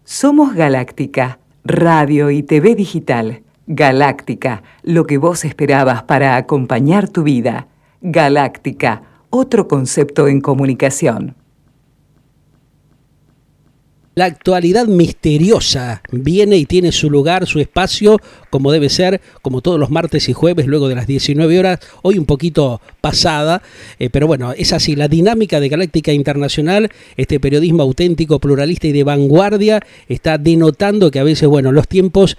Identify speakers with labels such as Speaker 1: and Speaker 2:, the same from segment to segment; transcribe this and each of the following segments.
Speaker 1: Somos Galáctica, radio y TV digital. Galáctica, lo que vos esperabas para acompañar tu vida. Galáctica, otro concepto en comunicación.
Speaker 2: La actualidad misteriosa viene y tiene su lugar, su espacio, como debe ser, como todos los martes y jueves, luego de las 19 horas, hoy un poquito pasada, pero bueno, es así, la dinámica de Galáctica Internacional, este periodismo auténtico, pluralista y de vanguardia, está denotando que a veces, bueno, los tiempos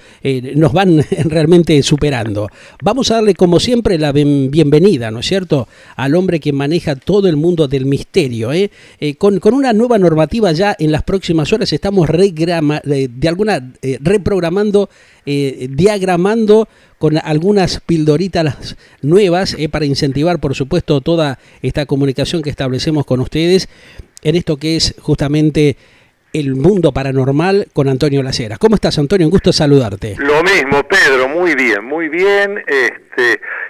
Speaker 2: nos van realmente superando. Vamos a darle, como siempre, la bienvenida, ¿no es cierto?, al hombre que maneja todo el mundo del misterio, con una nueva normativa ya en las próximas horas. Estamos reprogramando, diagramando con algunas pildoritas nuevas para incentivar, por supuesto, toda esta comunicación que establecemos con ustedes en esto que es justamente el mundo paranormal con Antonio Las Heras. ¿Cómo estás, Antonio? Un gusto saludarte.
Speaker 3: Lo mismo, Pedro, muy bien,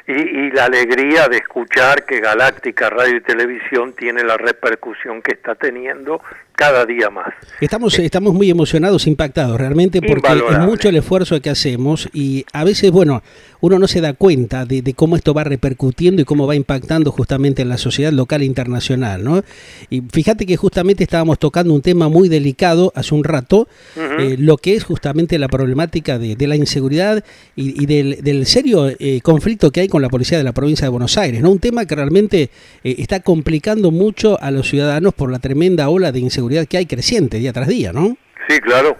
Speaker 3: y la alegría de escuchar que Galáctica Radio y Televisión tiene la repercusión que está teniendo cada día más.
Speaker 2: Estamos muy emocionados, impactados realmente, porque es mucho el esfuerzo que hacemos y a veces, bueno, uno no se da cuenta de cómo esto va repercutiendo y cómo va impactando justamente en la sociedad local e internacional, ¿no? Y fíjate que justamente estábamos tocando un tema muy delicado hace un rato, lo que es justamente la problemática de la inseguridad y del serio conflicto que hay con la policía de la provincia de Buenos Aires, ¿no? Un tema que realmente está complicando mucho a los ciudadanos por la tremenda ola de inseguridad que hay creciente día tras día, ¿no?
Speaker 3: Sí, claro.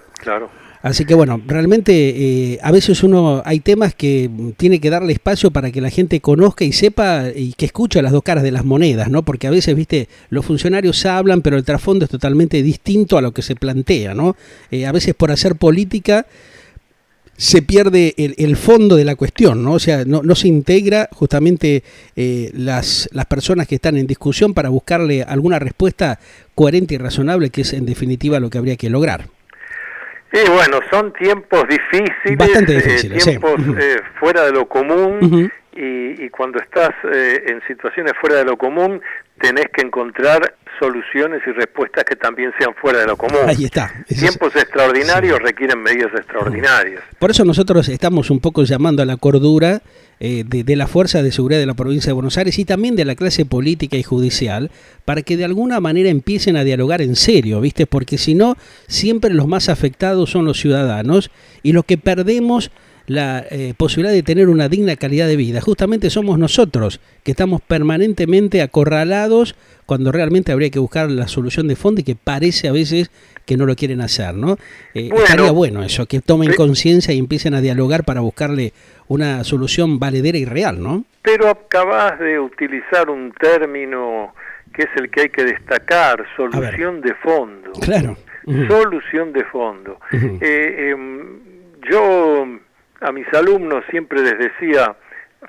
Speaker 2: Así que bueno, realmente a veces hay temas que tiene que darle espacio para que la gente conozca y sepa y que escuche las dos caras de las monedas, ¿no? Porque a veces, viste, los funcionarios hablan, pero el trasfondo es totalmente distinto a lo que se plantea, ¿no? A veces por hacer política se pierde el fondo de la cuestión, ¿no? O sea, no se integra justamente las personas que están en discusión para buscarle alguna respuesta coherente y razonable, que es en definitiva lo que habría que lograr.
Speaker 3: Y bueno, son tiempos difíciles,
Speaker 2: bastante difíciles,
Speaker 3: tiempos fuera de lo común, y cuando estás en situaciones fuera de lo común, tenés que encontrar soluciones y respuestas que también sean fuera de lo común.
Speaker 2: Ahí está.
Speaker 3: Tiempos extraordinarios requieren medidas extraordinarias.
Speaker 2: Por eso nosotros estamos un poco llamando a la cordura de la Fuerza de Seguridad de la Provincia de Buenos Aires y también de la clase política y judicial, para que de alguna manera empiecen a dialogar en serio, ¿viste? Porque si no, siempre los más afectados son los ciudadanos y los que perdemos la posibilidad de tener una digna calidad de vida justamente somos nosotros, que estamos permanentemente acorralados cuando realmente habría que buscar la solución de fondo y que parece a veces que no lo quieren hacer, ¿no? Estaría bueno eso, que tomen conciencia y empiecen a dialogar para buscarle una solución valedera y real, ¿no?
Speaker 3: Pero acabas de utilizar un término que es el que hay que destacar, solución de fondo.
Speaker 2: Claro.
Speaker 3: Solución de fondo. Yo a mis alumnos siempre les decía,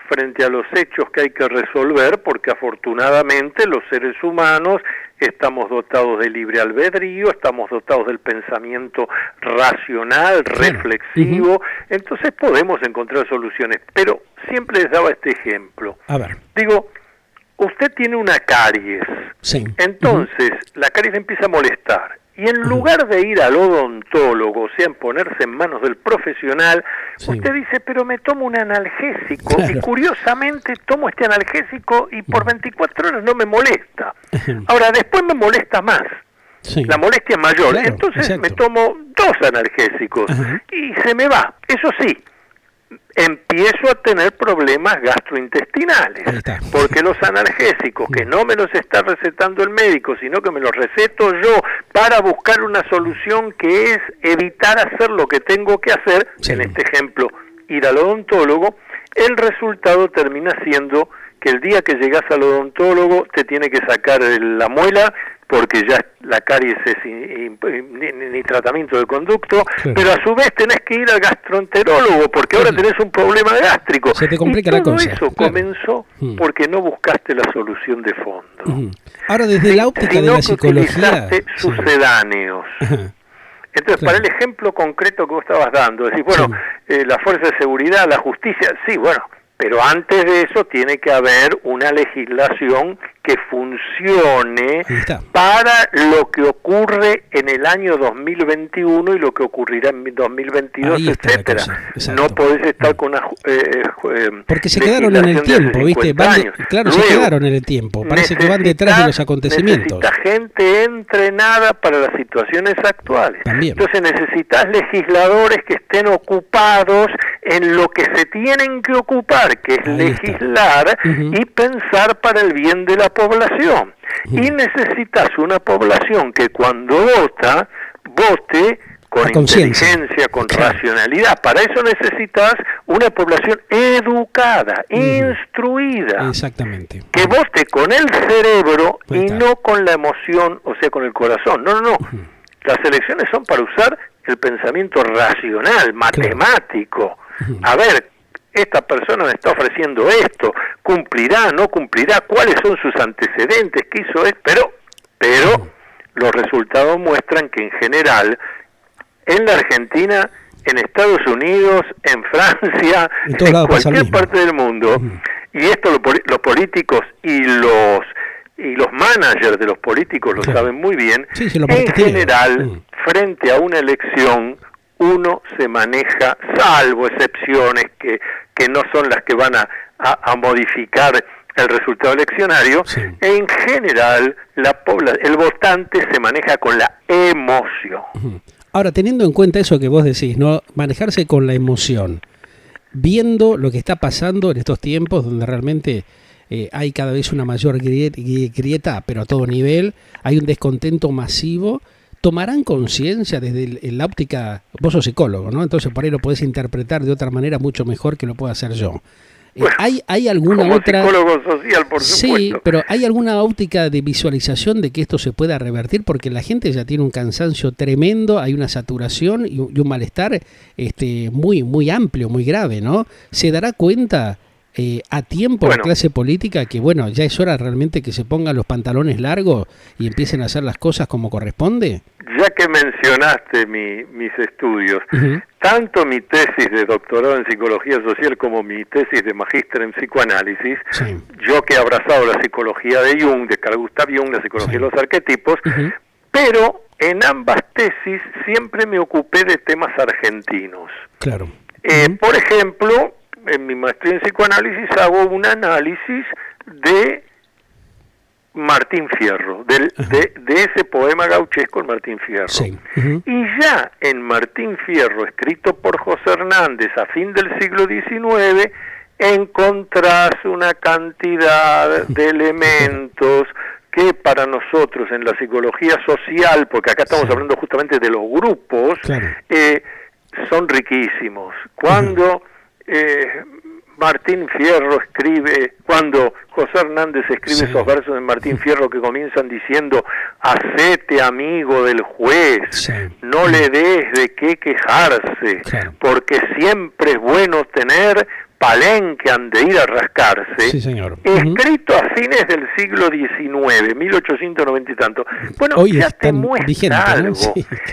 Speaker 3: frente a los hechos que hay que resolver, porque afortunadamente los seres humanos estamos dotados de libre albedrío, estamos dotados del pensamiento racional, reflexivo, entonces podemos encontrar soluciones. Pero siempre les daba este ejemplo.
Speaker 2: A ver.
Speaker 3: Digo, usted tiene una caries, entonces la caries le empieza a molestar. Y en lugar de ir al odontólogo, o sea, en ponerse en manos del profesional, usted dice, pero me tomo un analgésico, y curiosamente tomo este analgésico y por 24 horas no me molesta. Ahora, después me molesta más, la molestia es mayor, entonces me tomo 2 analgésicos y se me va. Eso sí, empiezo a tener problemas gastrointestinales, porque los analgésicos que no me los está recetando el médico, sino que me los receto yo para buscar una solución que es evitar hacer lo que tengo que hacer, en este ejemplo, ir al odontólogo, el resultado termina siendo que el día que llegas al odontólogo te tiene que sacar la muela, porque ya la caries es ni tratamiento de conducto, pero a su vez tenés que ir al gastroenterólogo, porque ahora tenés un problema gástrico.
Speaker 2: Se te complica
Speaker 3: la cosa.
Speaker 2: Y
Speaker 3: todo eso comenzó porque no buscaste la solución de fondo.
Speaker 2: Ahora, desde la óptica de la psicología...
Speaker 3: utilizaste sucedáneos. Entonces, para el ejemplo concreto que vos estabas dando, decís, bueno, la fuerza de seguridad, la justicia, sí, bueno, pero antes de eso tiene que haber una legislación que funcione para lo que ocurre en el año 2021 y lo que ocurrirá en 2022, etcétera. No podés estar con una
Speaker 2: porque se quedaron en el tiempo, ¿viste? Claro, luego, se quedaron en el tiempo. Parece que van detrás de los acontecimientos.
Speaker 3: Necesitas gente entrenada para las situaciones actuales.
Speaker 2: También.
Speaker 3: Entonces necesitas legisladores que estén ocupados en lo que se tienen que ocupar, que es legislar y pensar para el bien de la población. Y necesitas una población que cuando vote con inteligencia, con racionalidad. Para eso necesitas una población educada, instruida.
Speaker 2: Exactamente.
Speaker 3: Que vote con el cerebro y no con la emoción, o sea, con el corazón. No. Las elecciones son para usar el pensamiento racional, matemático. A ver, esta persona me está ofreciendo esto, cumplirá, no cumplirá, cuáles son sus antecedentes, qué hizo, pero los resultados muestran que en general en la Argentina, en Estados Unidos, en Francia, en cualquier parte del mundo, y esto los políticos y los managers de los políticos lo saben muy bien, en general, frente a una elección, uno se maneja, salvo excepciones que no son las que van a modificar el resultado eleccionario, en general el votante se maneja con la emoción.
Speaker 2: Ahora, teniendo en cuenta eso que vos decís, ¿no? Manejarse con la emoción, viendo lo que está pasando en estos tiempos donde realmente hay cada vez una mayor grieta, pero a todo nivel, hay un descontento masivo, ¿tomarán conciencia desde la óptica? Vos sos psicólogo, ¿no? Entonces por ahí lo podés interpretar de otra manera mucho mejor que lo puedo hacer yo.
Speaker 3: Bueno,
Speaker 2: ¿Hay alguna
Speaker 3: como
Speaker 2: otra
Speaker 3: psicólogo social, por supuesto.
Speaker 2: Sí, pero ¿hay alguna óptica de visualización de que esto se pueda revertir? Porque la gente ya tiene un cansancio tremendo, hay una saturación y un malestar muy, muy amplio, muy grave, ¿no? ¿Se dará cuenta a tiempo la clase política que, bueno, ya es hora realmente que se pongan los pantalones largos y empiecen a hacer las cosas como corresponde?
Speaker 3: Ya que mencionaste mis estudios, tanto mi tesis de doctorado en psicología social como mi tesis de magíster en psicoanálisis, yo que he abrazado la psicología de Jung, de Carl Gustav Jung, la psicología de los arquetipos, pero en ambas tesis siempre me ocupé de temas argentinos.
Speaker 2: Claro.
Speaker 3: Por ejemplo, en mi maestría en psicoanálisis hago un análisis de Martín Fierro, de ese poema gauchesco en Martín Fierro. Y ya en Martín Fierro, escrito por José Hernández a fin del siglo XIX, encontrás una cantidad de elementos que para nosotros en la psicología social, porque acá estamos hablando justamente de los grupos, son riquísimos. Cuando Martín Fierro escribe, cuando José Hernández escribe esos versos de Martín Fierro que comienzan diciendo: hacete amigo del juez, no le des de qué quejarse, porque siempre es bueno tener palenque han de ir a rascarse, escrito a fines del siglo XIX, 1890 y tanto. Bueno, hoy ya te muestra algo.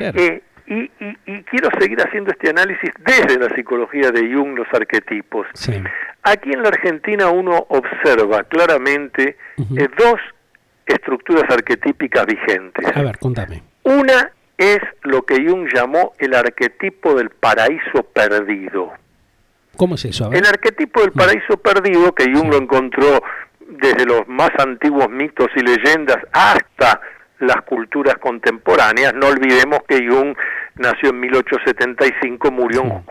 Speaker 3: ¿No? Y quiero seguir haciendo este análisis desde la psicología de Jung, los arquetipos. Aquí en la Argentina uno observa claramente dos estructuras arquetípicas vigentes.
Speaker 2: A ver, contame.
Speaker 3: Una es lo que Jung llamó el arquetipo del paraíso perdido.
Speaker 2: ¿Cómo es eso? A ver.
Speaker 3: El arquetipo del paraíso perdido, que Jung lo encontró desde los más antiguos mitos y leyendas hasta las culturas contemporáneas. No olvidemos que Jung nació en 1875, murió en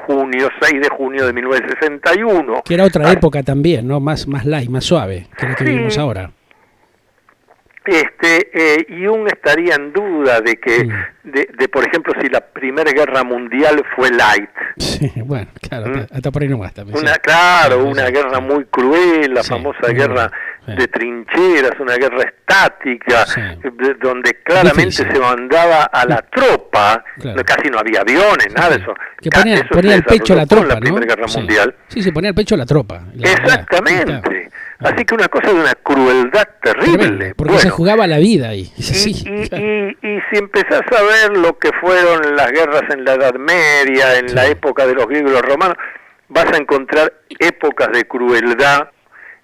Speaker 3: 6 de junio de 1961.
Speaker 2: Que era otra época también, ¿no? Más light, más suave que la que vivimos ahora.
Speaker 3: Jung estaría en duda de que, de por ejemplo, si la Primera Guerra Mundial fue light.
Speaker 2: Sí, bueno, claro, hasta por ahí nomás también.
Speaker 3: Una guerra muy cruel, la famosa guerra de trincheras, una guerra estática, donde claramente se mandaba a la tropa, casi no había aviones, nada de eso.
Speaker 2: Que ponía el pecho a la tropa,
Speaker 3: la Primera Guerra Mundial.
Speaker 2: Sí, se ponía el pecho a la tropa.
Speaker 3: Exactamente. Así que una cosa de una crueldad terrible.
Speaker 2: Porque se jugaba la vida ahí.
Speaker 3: Y si empezás a ver lo que fueron las guerras en la Edad Media, en la época de los griegos y los romanos, vas a encontrar épocas de crueldad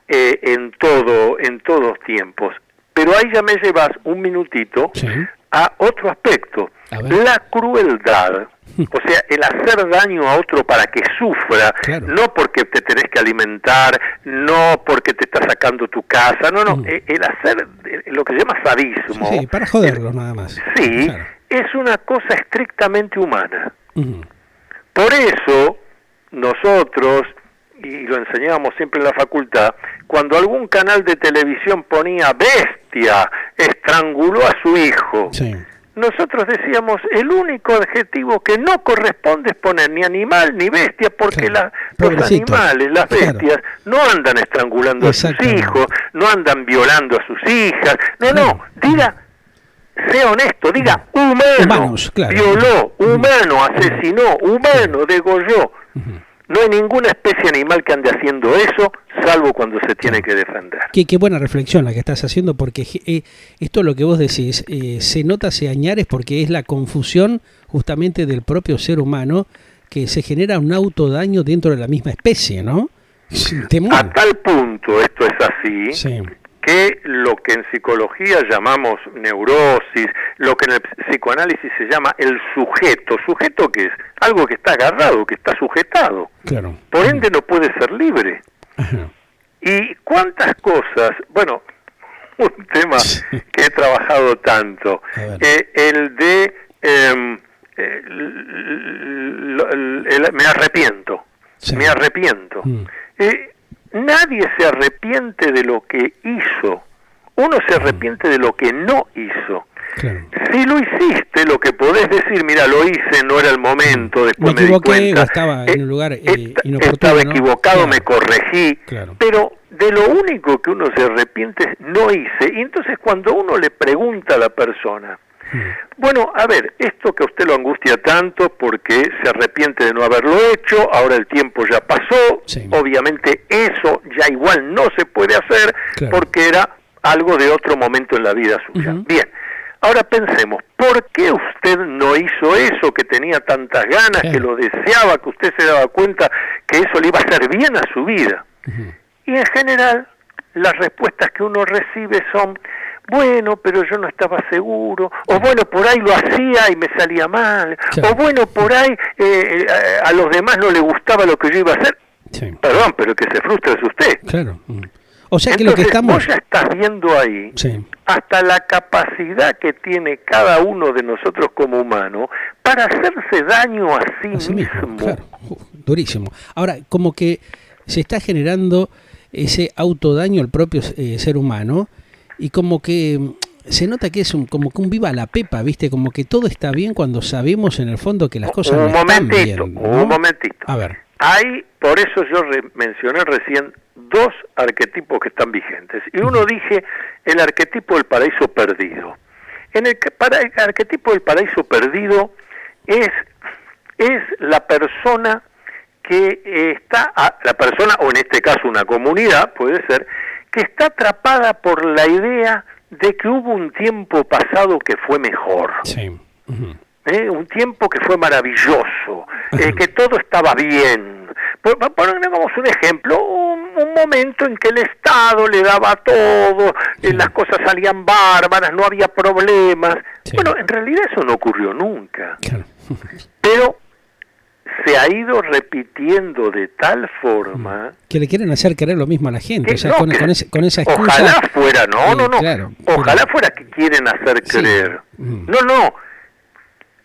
Speaker 3: en todos tiempos. Pero ahí ya me llevas un minutito a otro aspecto, la crueldad. O sea, el hacer daño a otro para que sufra, no porque te tenés que alimentar, no porque te está sacando tu casa, no, el hacer lo que se llama sadismo.
Speaker 2: Sí, para joderlo nada más.
Speaker 3: Sí, es una cosa estrictamente humana. Por eso, nosotros, y lo enseñábamos siempre en la facultad, cuando algún canal de televisión ponía bestia, estranguló a su hijo, nosotros decíamos, el único adjetivo que no corresponde es poner ni animal ni bestia, porque los animales, las bestias, no andan estrangulando a sus hijos, no andan violando a sus hijas, no, diga, sea honesto, diga humano, violó, humano, asesinó, humano, degolló. No hay ninguna especie animal que ande haciendo eso, salvo cuando se tiene que defender.
Speaker 2: Qué buena reflexión la que estás haciendo, porque esto lo que vos decís, se nota hace añares porque es la confusión justamente del propio ser humano, que se genera un autodaño dentro de la misma especie, ¿no?
Speaker 3: A tal punto esto es así, que lo que en psicología llamamos neurosis, lo que en el psicoanálisis se llama el sujeto. ¿Sujeto qué es? Algo que está agarrado, que está sujetado. Por ende no puede ser libre. Y cuántas cosas, bueno, un tema que he trabajado tanto, el de me arrepiento. Nadie se arrepiente de lo que hizo, uno se arrepiente de lo que no hizo. Si lo hiciste, lo que podés decir, mira, lo hice, no era el momento, después me di cuenta,
Speaker 2: estaba en un lugar inoportuno,
Speaker 3: estaba equivocado, me corregí, pero de lo único que uno se arrepiente es no hice. Y entonces cuando uno le pregunta a la persona, bueno, a ver, esto que a usted lo angustia tanto porque se arrepiente de no haberlo hecho, ahora el tiempo ya pasó, obviamente eso ya igual no se puede hacer porque era algo de otro momento en la vida suya. Bien, ahora pensemos, ¿por qué usted no hizo eso que tenía tantas ganas, que lo deseaba, que usted se daba cuenta que eso le iba a hacer bien a su vida? Y en general, las respuestas que uno recibe son, bueno, pero yo no estaba seguro, o bueno, por ahí lo hacía y me salía mal, o bueno, por ahí a los demás no le gustaba lo que yo iba a hacer. Perdón, pero que se frustre es usted.
Speaker 2: O sea que
Speaker 3: entonces,
Speaker 2: lo que estamos...
Speaker 3: vos ya estás viendo ahí hasta la capacidad que tiene cada uno de nosotros como humano para hacerse daño a sí mismo.
Speaker 2: Durísimo. Ahora, como que se está generando ese autodaño al propio ser humano, y como que se nota que es como que un viva la pepa, ¿viste? Como que todo está bien cuando sabemos en el fondo que las cosas no están bien, ¿no?
Speaker 3: Un momentito.
Speaker 2: A ver.
Speaker 3: Hay, por eso yo mencioné recién dos arquetipos que están vigentes. Y uno dije el arquetipo del paraíso perdido. En el arquetipo del paraíso perdido es la persona que está, la persona, o en este caso una comunidad, puede ser, que está atrapada por la idea de que hubo un tiempo pasado que fue mejor. Un tiempo que fue maravilloso, que todo estaba bien. Pongamos un ejemplo, un momento en que el Estado le daba todo, las cosas salían bárbaras, no había problemas. Bueno, en realidad eso no ocurrió nunca. Pero se ha ido repitiendo de tal forma
Speaker 2: que le quieren hacer creer lo mismo a la gente, o sea, con esa excusa.
Speaker 3: Ojalá fuera, ojalá fuera que quieren hacer creer. No,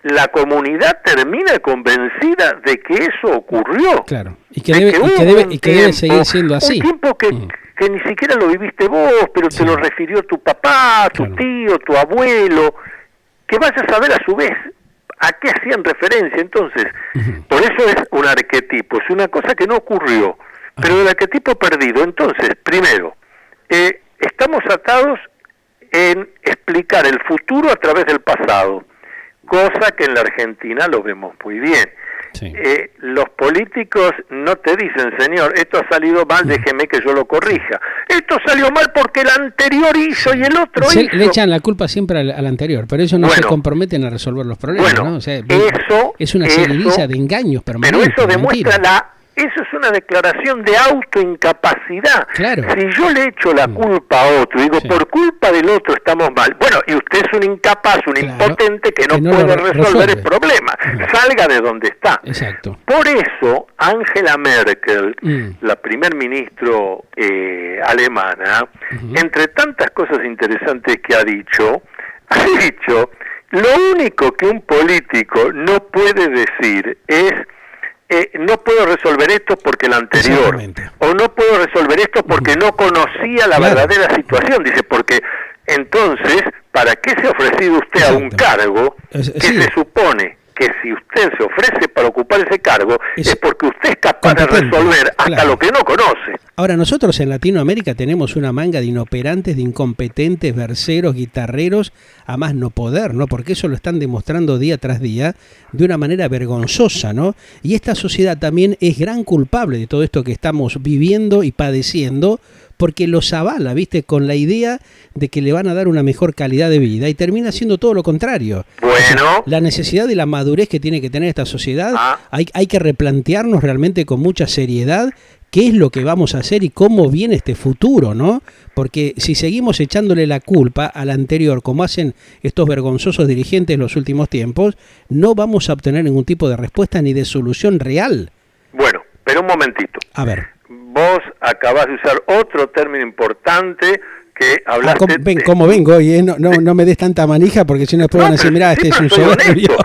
Speaker 3: la comunidad termina convencida de que eso ocurrió.
Speaker 2: Y que debe seguir siendo así.
Speaker 3: Un tiempo que ni siquiera lo viviste vos, pero te lo refirió tu papá, tu tío, tu abuelo, que vas a saber a su vez a qué hacían referencia. Entonces, por eso es un arquetipo, es una cosa que no ocurrió, pero el arquetipo perdido. Entonces, primero, estamos atados en explicar el futuro a través del pasado, cosa que en la Argentina lo vemos muy bien. Los políticos no te dicen, señor, esto ha salido mal, déjeme que yo lo corrija. Esto salió mal porque el anterior hizo y el otro hizo.
Speaker 2: Le echan la culpa siempre al anterior, pero ellos no se comprometen a resolver los problemas, ¿no? O sea, es una seguidilla de engaños permanentes.
Speaker 3: Pero eso demuestra la eso es una declaración de autoincapacidad.
Speaker 2: Claro.
Speaker 3: Si yo le echo la culpa a otro, digo, por culpa del otro estamos mal. Bueno, y usted es un incapaz, un impotente que no puede resolver el problema. Salga de donde está.
Speaker 2: Exacto.
Speaker 3: Por eso, Angela Merkel, la primer ministro alemana, entre tantas cosas interesantes que ha dicho, lo único que un político no puede decir es no puedo resolver esto porque el anterior, o no puedo resolver esto porque no conocía la verdadera situación. Dice, porque entonces, ¿para qué se ha ofrecido usted a un cargo que se supone que si usted se ofrece para ocupar ese cargo es porque usted es capaz de resolver hasta lo que no conoce?
Speaker 2: Ahora, nosotros en Latinoamérica tenemos una manga de inoperantes, de incompetentes, verseros, guitarreros, a más no poder, ¿no? Porque eso lo están demostrando día tras día de una manera vergonzosa, ¿no? Y esta sociedad también es gran culpable de todo esto que estamos viviendo y padeciendo, porque los avala, ¿viste? Con la idea de que le van a dar una mejor calidad de vida y termina siendo todo lo contrario.
Speaker 3: Bueno.
Speaker 2: O sea, la necesidad de la madurez que tiene que tener esta sociedad, hay que replantearnos realmente con mucha seriedad qué es lo que vamos a hacer y cómo viene este futuro, ¿no? Porque si seguimos echándole la culpa al anterior, como hacen estos vergonzosos dirigentes en los últimos tiempos, no vamos a obtener ningún tipo de respuesta ni de solución real.
Speaker 3: Bueno, pero un momentito.
Speaker 2: A ver.
Speaker 3: Vos acabás de usar otro término importante que hablaste...
Speaker 2: ¿Cómo vengo? Y no me des tanta manija porque si no después van a decir, mirá, este es un soberbio.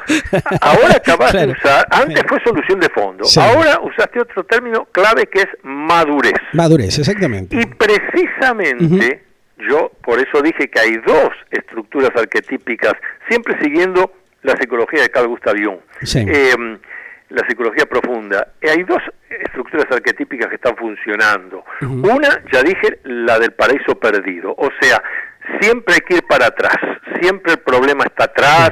Speaker 3: Ahora acabás de usar, antes fue solución de fondo, ahora usaste otro término clave que es madurez.
Speaker 2: Madurez, exactamente.
Speaker 3: Y precisamente, yo por eso dije que hay dos estructuras arquetípicas, siempre siguiendo la psicología de Carl Gustav Jung. Sí. La psicología profunda. Hay dos estructuras arquetípicas que están funcionando. Una, ya dije, la del paraíso perdido. O sea, siempre hay que ir para atrás. Siempre el problema está atrás.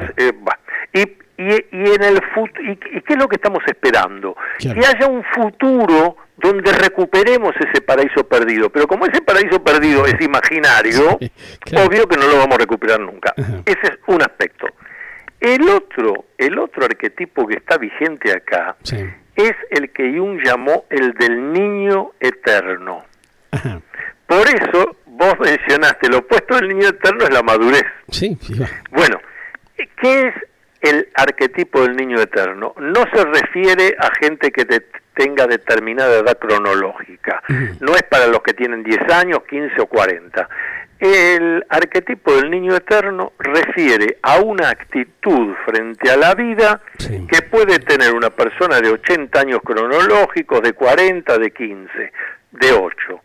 Speaker 3: Y en el futuro, ¿y qué es lo que estamos esperando? Claro. Que haya un futuro donde recuperemos ese paraíso perdido. Pero como ese paraíso perdido es imaginario, obvio que no lo vamos a recuperar nunca. Ese es un aspecto. El otro arquetipo que está vigente acá es el que Jung llamó el del niño eterno. Por eso vos mencionaste, lo opuesto del niño eterno es la madurez. Bueno, ¿qué es el arquetipo del niño eterno? No se refiere a gente que tenga determinada edad cronológica. No es para los que tienen 10 años, 15 o 40. El arquetipo del niño eterno refiere a una actitud frente a la vida que puede tener una persona de 80 años cronológicos, de 40, de 15, de 8.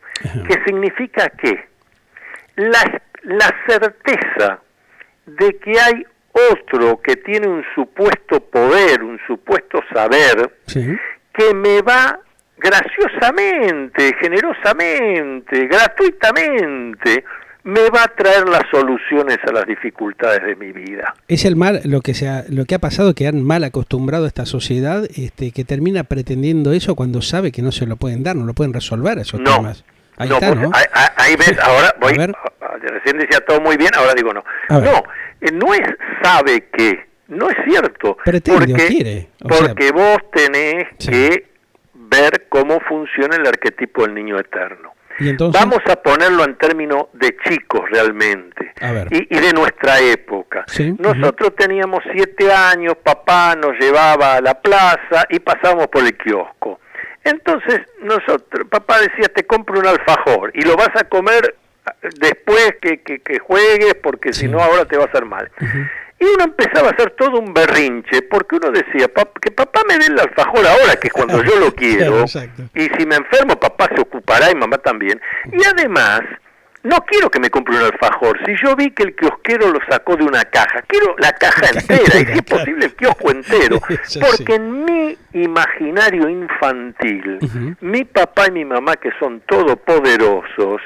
Speaker 3: ¿Qué significa qué? La certeza de que hay otro que tiene un supuesto poder, un supuesto saber, que me va graciosamente, generosamente, gratuitamente, me va a traer las soluciones a las dificultades de mi vida.
Speaker 2: Es el mal, lo que ha pasado, que han mal acostumbrado a esta sociedad, que termina pretendiendo eso cuando sabe que no se lo pueden dar, no lo pueden resolver esos temas. Ahí
Speaker 3: ves, ahora voy, recién decía todo muy bien, ahora digo no. No es sabe que, no es cierto.
Speaker 2: Pretende,
Speaker 3: porque vos tenés que ver cómo funciona el arquetipo del niño eterno.
Speaker 2: ¿Y entonces?
Speaker 3: Vamos a ponerlo en términos de chicos realmente, y de nuestra época. Nosotros teníamos 7 años, papá nos llevaba a la plaza y pasábamos por el kiosco. Entonces papá decía, te compro un alfajor y lo vas a comer después que juegues, porque si no ahora te va a hacer mal. Y uno empezaba a hacer todo un berrinche, porque uno decía, que papá me dé el alfajor ahora, que es cuando yo lo quiero, y si me enfermo papá se ocupará y mamá también. Y además, no quiero que me compre un alfajor, si yo vi que el kiosquero lo sacó de una caja, quiero la caja entera, y si es posible el kiosco entero, porque en mi imaginario infantil, mi papá y mi mamá, que son todopoderosos,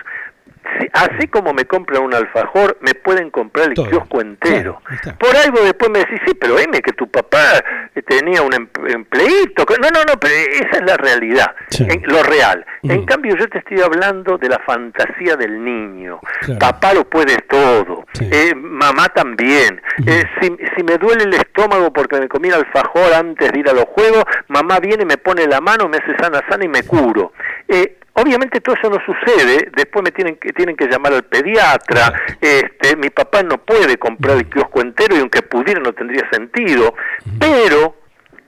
Speaker 3: así como me compran un alfajor, me pueden comprar el kiosco entero.
Speaker 2: Claro,
Speaker 3: por algo después me decís, sí, pero dime que tu papá tenía un empleíto. No, pero esa es la realidad, lo real. En cambio, yo te estoy hablando de la fantasía del niño. Claro. Papá lo puede todo, mamá también. Si me duele el estómago porque me comí el alfajor antes de ir a los juegos, mamá viene, me pone la mano, me hace sana y me curo. Obviamente todo eso no sucede, después me tienen que llamar al pediatra, mi papá no puede comprar el kiosco entero y aunque pudiera no tendría sentido, pero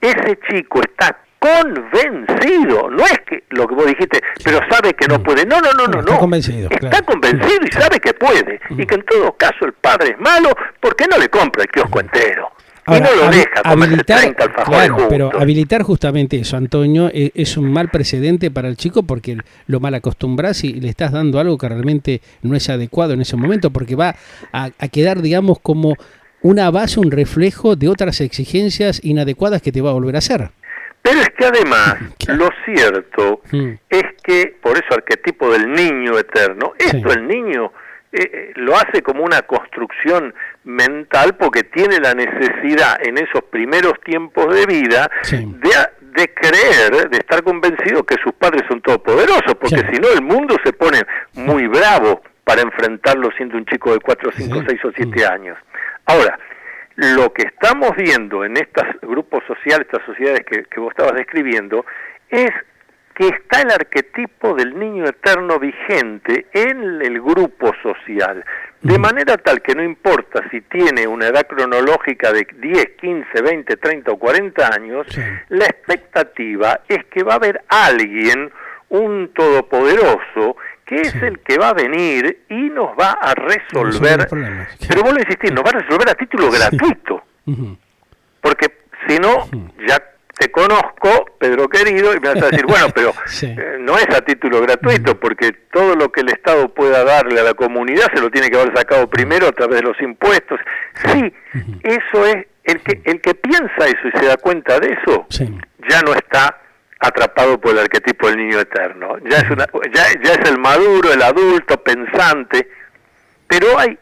Speaker 3: ese chico está convencido, no es que lo que vos dijiste, pero sabe que no puede, no,
Speaker 2: está convencido,
Speaker 3: está convencido y sabe que puede, y que en todo caso el padre es malo porque no le compra el kiosco entero. Ahora, y no lo deja
Speaker 2: habilitar,
Speaker 3: 30 alfajores juntos.
Speaker 2: Pero habilitar justamente eso, Antonio, es un mal precedente para el chico porque lo mal acostumbras y le estás dando algo que realmente no es adecuado en ese momento, porque va a quedar, digamos, como una base, un reflejo de otras exigencias inadecuadas que te va a volver a hacer.
Speaker 3: Pero es que además, lo cierto es que, por eso arquetipo del niño eterno, el niño lo hace como una construcción mental porque tiene la necesidad en esos primeros tiempos de vida de creer, de estar convencido que sus padres son todopoderosos, porque si no el mundo se pone muy bravo para enfrentarlo siendo un chico de 4, 5, 6 o 7 años. Ahora, lo que estamos viendo en estos grupos sociales, estas sociedades que vos estabas describiendo, es que está el arquetipo del niño eterno vigente en el grupo social, de manera tal que no importa si tiene una edad cronológica de 10, 15, 20, 30 o 40 años, la expectativa es que va a haber alguien, un todopoderoso, que es el que va a venir y nos va a resolver, pero vuelvo a insistir, nos va a resolver a título gratuito, porque si no, ya te conozco, Pedro querido, y me vas a decir, bueno, pero no es a título gratuito, porque todo lo que el Estado pueda darle a la comunidad se lo tiene que haber sacado primero a través de los impuestos. Sí, eso es, el que piensa eso y se da cuenta de eso, ya no está atrapado por el arquetipo del niño eterno, ya es el maduro, el adulto, pensante, pero hay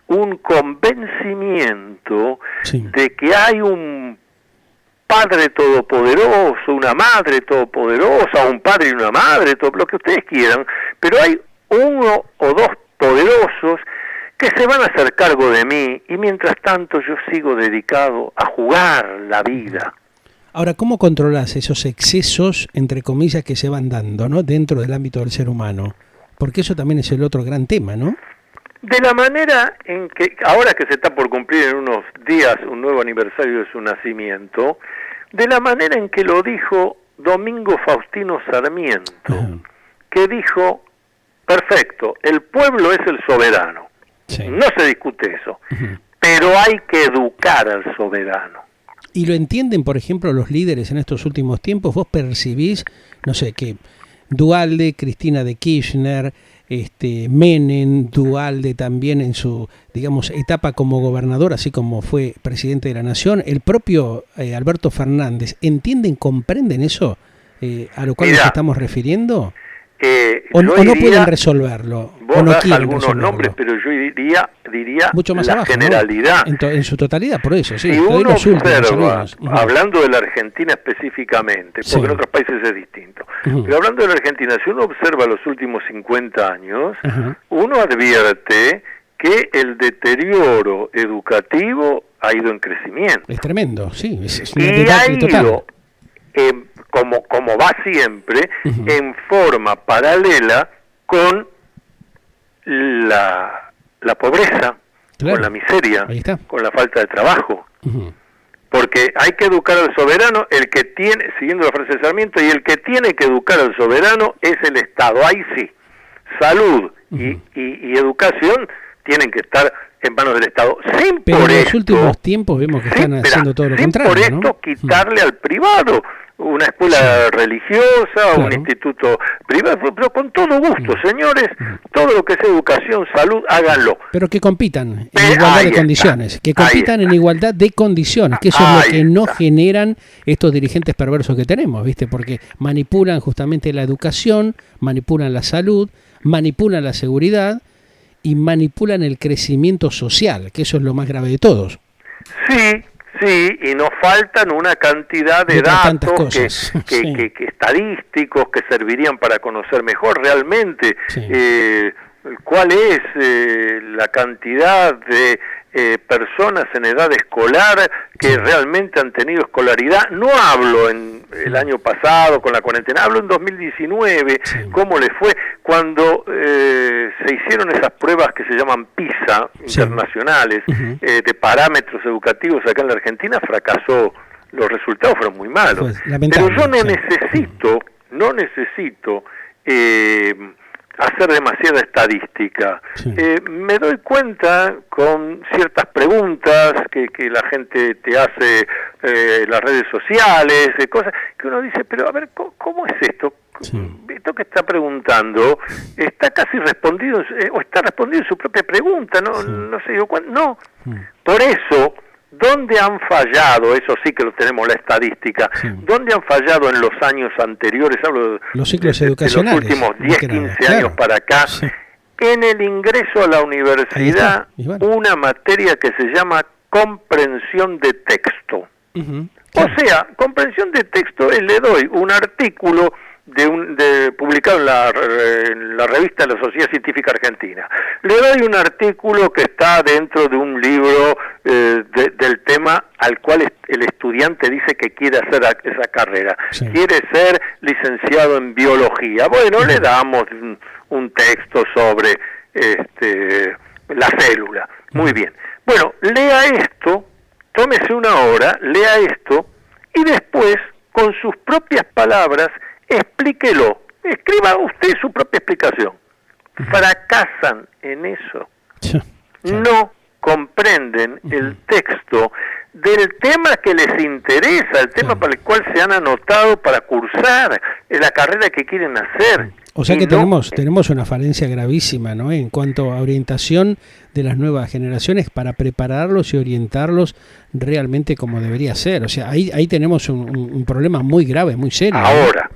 Speaker 3: un convencimiento de que hay un padre todopoderoso, una madre todopoderosa, un padre y una madre, todo lo que ustedes quieran, pero hay uno o dos poderosos que se van a hacer cargo de mí y mientras tanto yo sigo dedicado a jugar la vida.
Speaker 2: Ahora, ¿cómo controlas esos excesos, entre comillas, que se van dando, ¿no?, dentro del ámbito del ser humano? Porque eso también es el otro gran tema, ¿no?
Speaker 3: De la manera en que, ahora que se está por cumplir en unos días un nuevo aniversario de su nacimiento, de la manera en que lo dijo Domingo Faustino Sarmiento, que dijo, perfecto, el pueblo es el soberano, no se discute eso, pero hay que educar al soberano.
Speaker 2: ¿Y lo entienden, por ejemplo, los líderes en estos últimos tiempos? ¿Vos percibís, no sé, que Duhalde, Cristina de Kirchner, Menem, Duhalde también en su, digamos, etapa como gobernador, así como fue presidente de la Nación, el propio Alberto Fernández, ¿entienden, comprenden eso a lo cual nos estamos refiriendo? ¿O no pueden resolverlo?
Speaker 3: Vos
Speaker 2: no
Speaker 3: das algunos nombres, pero yo diría
Speaker 2: mucho más
Speaker 3: la
Speaker 2: abajo,
Speaker 3: generalidad.
Speaker 2: ¿no? En su totalidad, por eso.
Speaker 3: Si uno observa, hablando de la Argentina específicamente, porque en otros países es distinto, pero hablando de la Argentina, si uno observa los últimos 50 años, uno advierte que el deterioro educativo ha ido en crecimiento.
Speaker 2: Es tremendo, sí. Es
Speaker 3: y ha ido, como va siempre, en forma paralela con la pobreza, con la miseria, con la falta de trabajo. Porque hay que educar al soberano, el que tiene, siguiendo la frase de Sarmiento, y el que tiene que educar al soberano es el Estado. Ahí sí, salud y educación tienen que estar en manos del Estado.
Speaker 2: Pero en los últimos tiempos vemos que están haciendo todo lo contrario,
Speaker 3: por esto quitarle al privado una escuela religiosa, un instituto privado, pero con todo gusto, señores, todo lo que sea educación, salud, háganlo.
Speaker 2: Pero que compitan en igualdad de condiciones, que compitan en igualdad de condiciones, que eso es lo que no generan estos dirigentes perversos que tenemos, ¿viste? Porque manipulan justamente la educación, manipulan la salud, manipulan la seguridad y manipulan el crecimiento social, que eso es lo más grave de todos.
Speaker 3: Sí, y nos faltan una cantidad de datos que estadísticos que servirían para conocer mejor realmente cuál es la cantidad de personas en edad escolar que realmente han tenido escolaridad. No hablo en el año pasado con la cuarentena, hablo en 2019, cómo les fue cuando se hicieron esas pruebas que se llaman PISA internacionales, de parámetros educativos acá en la Argentina. Fracasó, los resultados fueron muy malos. Pero yo no necesito hacer demasiada estadística. Me doy cuenta con ciertas preguntas que la gente te hace en las redes sociales, cosas que uno dice, pero a ver, ¿cómo es esto? Esto que está preguntando está casi respondido, o está respondido en su propia pregunta, no sé yo cuándo. No, por eso, ¿dónde han fallado? Eso sí que lo tenemos la estadística. ¿Dónde han fallado en los años anteriores? Hablo de
Speaker 2: los ciclos educacionales.
Speaker 3: De los últimos 10, 15 años para acá. En el ingreso a la universidad, una materia que se llama comprensión de texto. O sea, comprensión de texto, le doy un artículo publicado en la revista de la Sociedad Científica Argentina. Le doy un artículo que está dentro de un libro del tema al cual el estudiante dice que quiere hacer esa carrera. Quiere ser licenciado en biología. Bueno, le damos un texto sobre la célula. Muy bien. Bueno, lea esto, tómese una hora, lea esto y después, con sus propias palabras, explíquelo, escriba usted su propia explicación. Fracasan en eso. No comprenden el texto del tema que les interesa, el tema para el cual se han anotado para cursar la carrera que quieren hacer.
Speaker 2: O sea que tenemos una falencia gravísima, ¿no?, en cuanto a orientación de las nuevas generaciones para prepararlos y orientarlos realmente como debería ser. O sea, ahí tenemos un problema muy grave, muy serio.
Speaker 3: Ahora,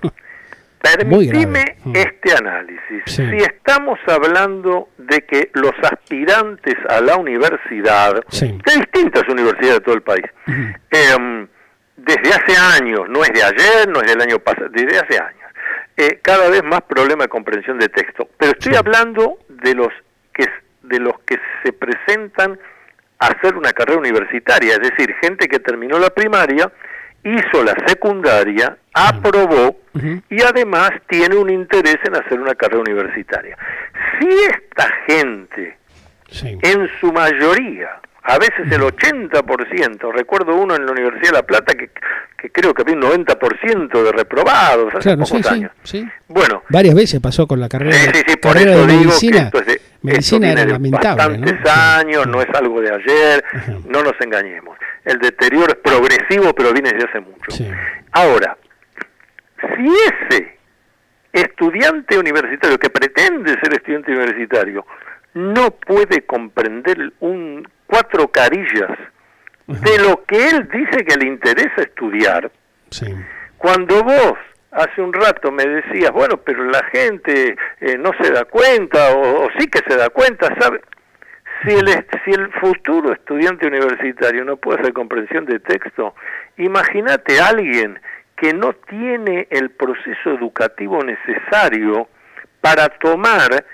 Speaker 3: permíteme este análisis. Si estamos hablando de que los aspirantes a la universidad, de distintas universidades de todo el país, desde hace años, no es de ayer, no es del año pasado, desde hace años, cada vez más problema de comprensión de texto. Pero estoy hablando de los que se presentan a hacer una carrera universitaria, es decir, gente que terminó la primaria, hizo la secundaria, aprobó y además tiene un interés en hacer una carrera universitaria. Si esta gente, en su mayoría, a veces el 80%, recuerdo uno en la Universidad de La Plata que creo que había un 90% de reprobados hace pocos años. Bueno,
Speaker 2: varias veces pasó con la carrera,
Speaker 3: por eso
Speaker 2: de
Speaker 3: digo
Speaker 2: medicina.
Speaker 3: Que
Speaker 2: Medicina era lamentable,
Speaker 3: bastantes años, no es algo de ayer, no nos engañemos. El deterioro es progresivo, pero viene desde hace mucho. Ahora, si ese estudiante universitario que pretende ser estudiante universitario no puede comprender 4 carillas de lo que él dice que le interesa estudiar, cuando vos hace un rato me decías, bueno, pero la gente no se da cuenta, o sí que se da cuenta, ¿sabe? Si el futuro estudiante universitario no puede hacer comprensión de texto, imagínate a alguien que no tiene el proceso educativo necesario para tomar,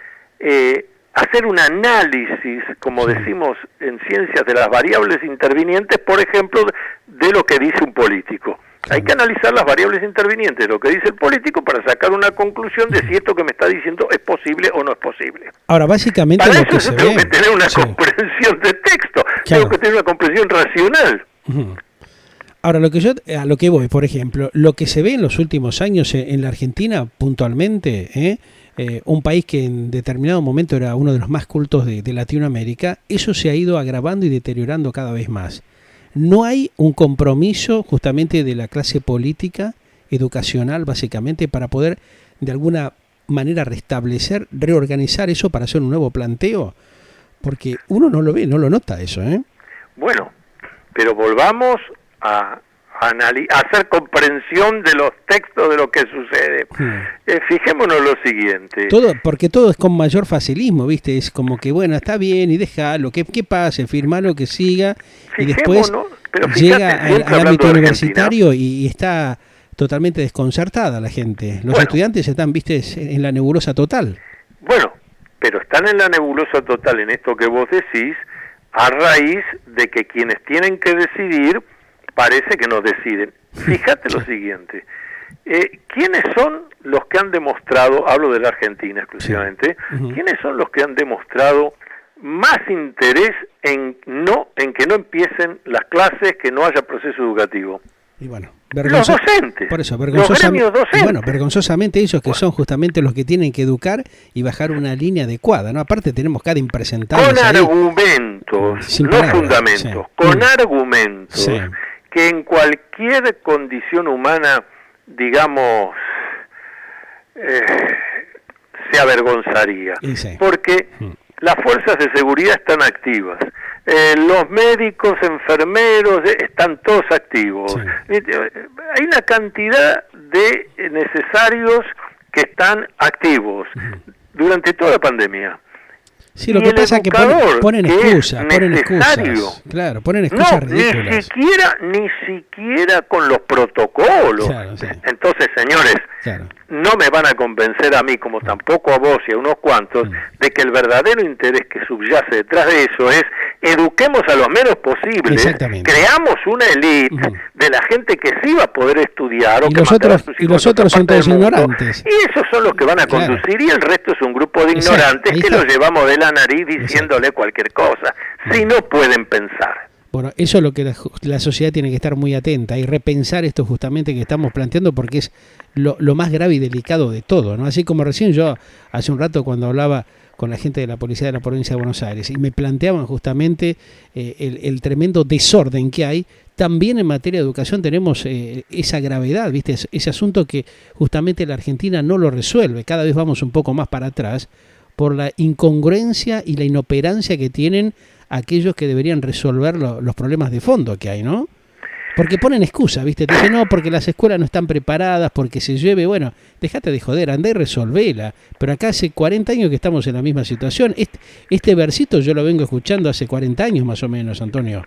Speaker 3: hacer un análisis, como decimos en ciencias, de las variables intervinientes, por ejemplo, de lo que dice un político. Hay que analizar las variables intervinientes de lo que dice el político para sacar una conclusión de si esto que me está diciendo es posible o no es posible.
Speaker 2: Ahora, básicamente
Speaker 3: para eso tengo que tener una comprensión de texto, tengo que tener una comprensión racional.
Speaker 2: Ahora, a lo que voy, por ejemplo, lo que se ve en los últimos años en la Argentina puntualmente, un país que en determinado momento era uno de los más cultos de Latinoamérica, eso se ha ido agravando y deteriorando cada vez más. No hay un compromiso justamente de la clase política educacional, básicamente, para poder de alguna manera restablecer, reorganizar eso para hacer un nuevo planteo? Porque uno no lo ve, no lo nota eso, ¿eh?
Speaker 3: Bueno, pero volvamos a hacer comprensión de los textos de lo que sucede. Fijémonos lo siguiente.
Speaker 2: Porque todo es con mayor facilismo, ¿viste? Es como que, bueno, está bien y déjalo, que pase, firmalo, que siga, y después llega al ámbito universitario y está totalmente desconcertada la gente. Los estudiantes están, ¿viste?, en la nebulosa total.
Speaker 3: Bueno, pero están en la nebulosa total en esto que vos decís, a raíz de que quienes tienen que decidir parece que no deciden. Fíjate lo siguiente, ¿quiénes son los que han demostrado, hablo de la Argentina exclusivamente, quiénes son los que han demostrado más interés en que no empiecen las clases, que no haya proceso educativo?
Speaker 2: Y bueno,
Speaker 3: los docentes,
Speaker 2: por eso,
Speaker 3: los gremios docentes.
Speaker 2: Bueno, vergonzosamente ellos que son justamente los que tienen que educar y bajar una línea adecuada, ¿no? Aparte tenemos cada impresentable.
Speaker 3: Con argumentos, no fundamentos, con argumentos, que en cualquier condición humana, digamos, se avergonzaría. Porque las fuerzas de seguridad están activas. Los médicos, enfermeros, están todos activos. Hay una cantidad de necesarios que están activos durante toda la pandemia.
Speaker 2: Sí, lo que pasa es que ponen excusas, claro, ponen excusas ridículas.
Speaker 3: Ni siquiera con los protocolos. Entonces, señores, no me van a convencer a mí, como tampoco a vos y a unos cuantos, de que el verdadero interés que subyace detrás de eso es eduquemos a lo menos posible, creamos una élite de la gente que sí va a poder estudiar, o
Speaker 2: y los otros son todos ignorantes.
Speaker 3: Y esos son los que van a conducir, y el resto es un grupo de ignorantes que los llevamos de la nariz diciéndole cualquier cosa, si no pueden pensar.
Speaker 2: Bueno, eso es lo que la sociedad tiene que estar muy atenta y repensar esto justamente que estamos planteando, porque es lo más grave y delicado de todo, ¿no? Así como recién yo, hace un rato cuando hablaba con la gente de la policía de la provincia de Buenos Aires y me planteaban justamente el tremendo desorden que hay, también en materia de educación tenemos esa gravedad, ¿viste? Ese asunto que justamente la Argentina no lo resuelve, cada vez vamos un poco más para atrás por la incongruencia y la inoperancia que tienen aquellos que deberían resolver los problemas de fondo que hay, ¿no? Porque ponen excusa, ¿viste? Te dicen, no, porque las escuelas no están preparadas, porque se llueve. Bueno, dejate de joder, andá y resolvela. Pero acá hace 40 años que estamos en la misma situación. Este versito yo lo vengo escuchando hace 40 años más o menos, Antonio.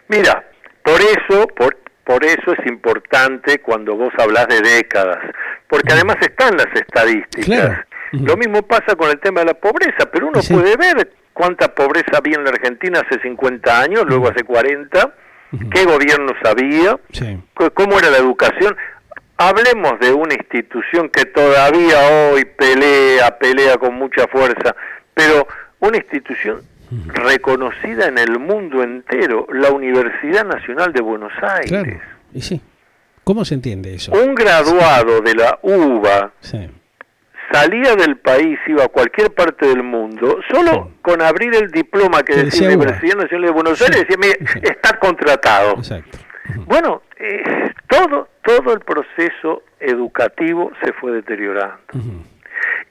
Speaker 3: Mira, por eso es importante cuando vos hablás de décadas, porque además están las estadísticas. Claro. Lo mismo pasa con el tema de la pobreza, pero uno puede ver cuánta pobreza había en la Argentina hace 50 años, luego hace 40, qué gobiernos había, cómo era la educación. Hablemos de una institución que todavía hoy pelea con mucha fuerza, pero una institución reconocida en el mundo entero, la Universidad Nacional de Buenos Aires.
Speaker 2: Claro. Y sí. ¿Cómo se entiende eso?
Speaker 3: Un graduado de la UBA salía del país, iba a cualquier parte del mundo, solo con abrir el diploma que decía Universidad Nacional de Buenos Aires, decía, mire, está contratado.
Speaker 2: Exacto.
Speaker 3: Bueno, todo el proceso educativo se fue deteriorando.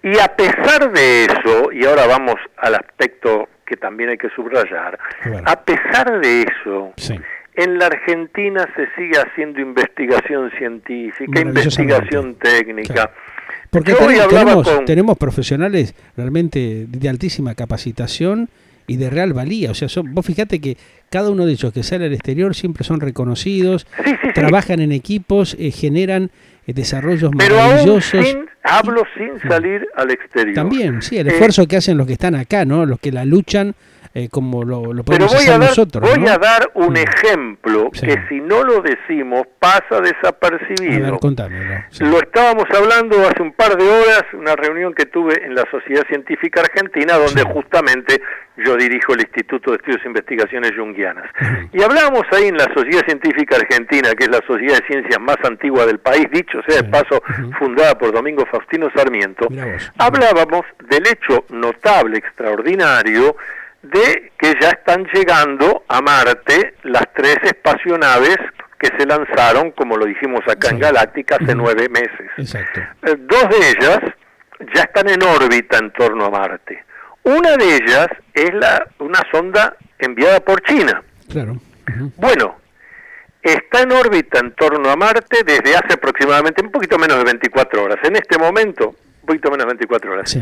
Speaker 3: Y a pesar de eso, y ahora vamos al aspecto que también hay que subrayar, a pesar de eso, en la Argentina se sigue haciendo investigación científica, investigación técnica.
Speaker 2: Claro. Porque tenemos profesionales realmente de altísima capacitación y de real valía. O sea, vos fíjate que cada uno de ellos que sale al exterior siempre son reconocidos, trabajan en equipos, generan desarrollos maravillosos.
Speaker 3: Pero hablo sin salir al exterior.
Speaker 2: También, sí, el esfuerzo que hacen los que están acá, ¿no? Los que la luchan, como lo podemos hacer nosotros.
Speaker 3: Voy a dar un ejemplo que si no lo decimos pasa desapercibido.
Speaker 2: A ver, contámelo.
Speaker 3: Lo estábamos hablando hace un par de horas, una reunión que tuve en la Sociedad Científica Argentina, donde justamente yo dirijo el Instituto de Estudios e Investigaciones Junguianas. Y hablábamos ahí en la Sociedad Científica Argentina, que es la sociedad de ciencias más antigua del país, dicho sea de paso, fundada por Domingo Faustino Sarmiento. Hablábamos del hecho notable, extraordinario, de que ya están llegando a Marte las 3 espacionaves que se lanzaron, como lo dijimos acá en Galáctica, hace 9 meses.
Speaker 2: Exacto.
Speaker 3: 2 de ellas ya están en órbita en torno a Marte. Una de ellas es una sonda enviada por China.
Speaker 2: Claro.
Speaker 3: Bueno, está en órbita en torno a Marte desde hace aproximadamente un poquito menos de 24 horas. En este momento, un poquito menos de 24 horas.
Speaker 2: Sí.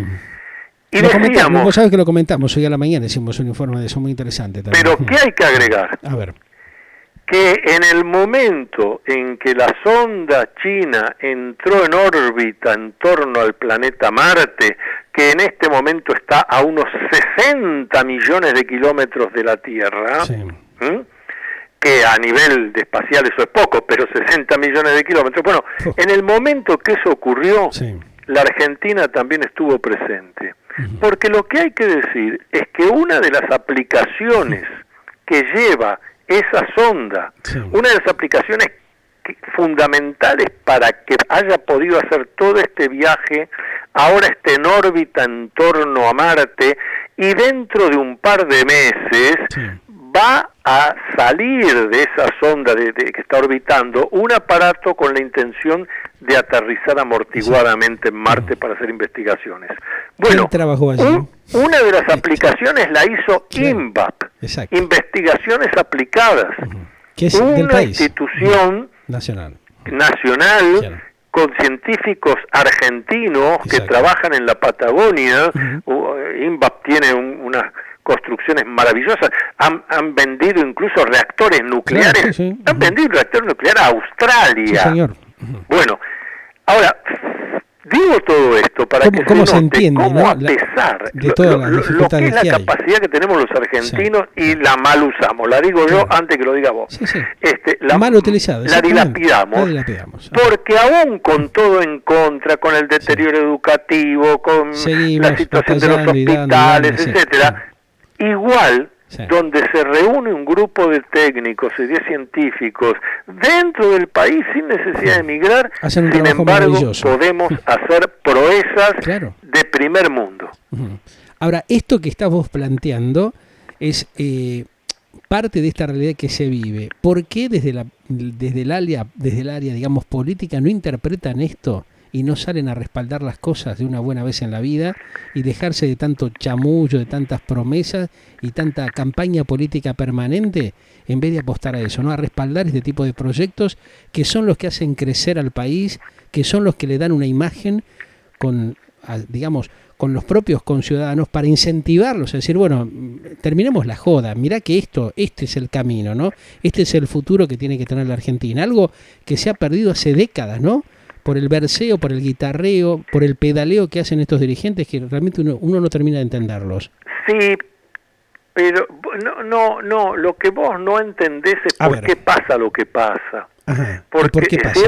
Speaker 3: Y
Speaker 2: decíamos, vos sabés que lo comentamos hoy a la mañana, hicimos un informe de eso muy interesante también.
Speaker 3: Pero ¿qué hay que agregar?
Speaker 2: A ver.
Speaker 3: Que en el momento en que la sonda china entró en órbita en torno al planeta Marte, que en este momento está a unos 60 millones de kilómetros de la Tierra, que a nivel de espacial eso es poco, pero 60 millones de kilómetros. Bueno, en el momento que eso ocurrió, la Argentina también estuvo presente. Porque lo que hay que decir es que una de las aplicaciones que lleva esa sonda, una de las aplicaciones fundamentales para que haya podido hacer todo este viaje, ahora está en órbita en torno a Marte, y dentro de un par de meses va a salir de esa sonda que está orbitando un aparato con la intención de aterrizar amortiguadamente en Marte para hacer investigaciones. Bueno,
Speaker 2: trabajó allí?
Speaker 3: Una de las aplicaciones la hizo INVAP, Investigaciones Aplicadas,
Speaker 2: que es
Speaker 3: una
Speaker 2: del país.
Speaker 3: institución
Speaker 2: nacional
Speaker 3: con científicos argentinos que trabajan en la Patagonia. INVAP tiene unas construcciones maravillosas, han vendido incluso reactores nucleares, han vendido reactores nucleares a Australia.
Speaker 2: Sí, señor.
Speaker 3: Bueno, ahora, digo todo esto para que
Speaker 2: ¿cómo
Speaker 3: se
Speaker 2: note
Speaker 3: entiende,
Speaker 2: cómo
Speaker 3: a pesar
Speaker 2: de todas las
Speaker 3: lo que es la
Speaker 2: que hay.
Speaker 3: capacidad que tenemos los argentinos y la mal usamos, la digo yo antes que lo diga vos. La mal utilizada, la dilapidamos, porque aún con todo en contra, con el deterioro educativo, con la situación de los hospitales, etcétera, igual donde se reúne un grupo de técnicos y de científicos dentro del país sin necesidad de emigrar, sin embargo podemos hacer proezas de primer mundo.
Speaker 2: Ahora, esto que estás vos planteando es parte de esta realidad que se vive. ¿Por qué desde el área, digamos, política no interpretan esto y no salen a respaldar las cosas de una buena vez en la vida y dejarse de tanto chamullo, de tantas promesas y tanta campaña política permanente, en vez de apostar a eso, ¿no? A respaldar este tipo de proyectos que son los que hacen crecer al país, que son los que le dan una imagen con los propios conciudadanos para incentivarlos, es decir, bueno, terminemos la joda, mirá que este es el camino, ¿no? Este es el futuro que tiene que tener la Argentina, algo que se ha perdido hace décadas, ¿no? Por el verseo, por el guitarreo, por el pedaleo que hacen estos dirigentes, que realmente uno no termina de entenderlos.
Speaker 3: Sí, pero no, lo que vos no entendés es por qué pasa lo que pasa.
Speaker 2: Ajá.
Speaker 3: Porque
Speaker 2: ¿por qué pasa?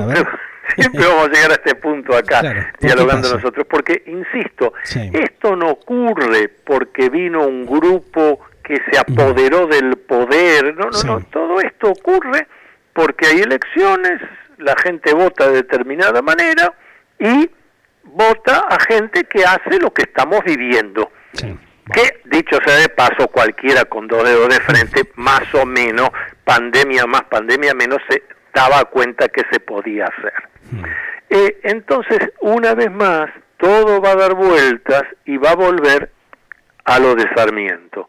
Speaker 3: siempre vamos a llegar a este punto acá, dialogando nosotros, porque, insisto, esto no ocurre porque vino un grupo que se apoderó del poder, no, todo esto ocurre porque hay elecciones, la gente vota de determinada manera y vota a gente que hace lo que estamos viviendo. Que, dicho sea de paso, cualquiera con 2 dedos de frente, más o menos, pandemia más, pandemia menos, se daba cuenta que se podía hacer. Entonces, una vez más, todo va a dar vueltas y va a volver a lo de Sarmiento.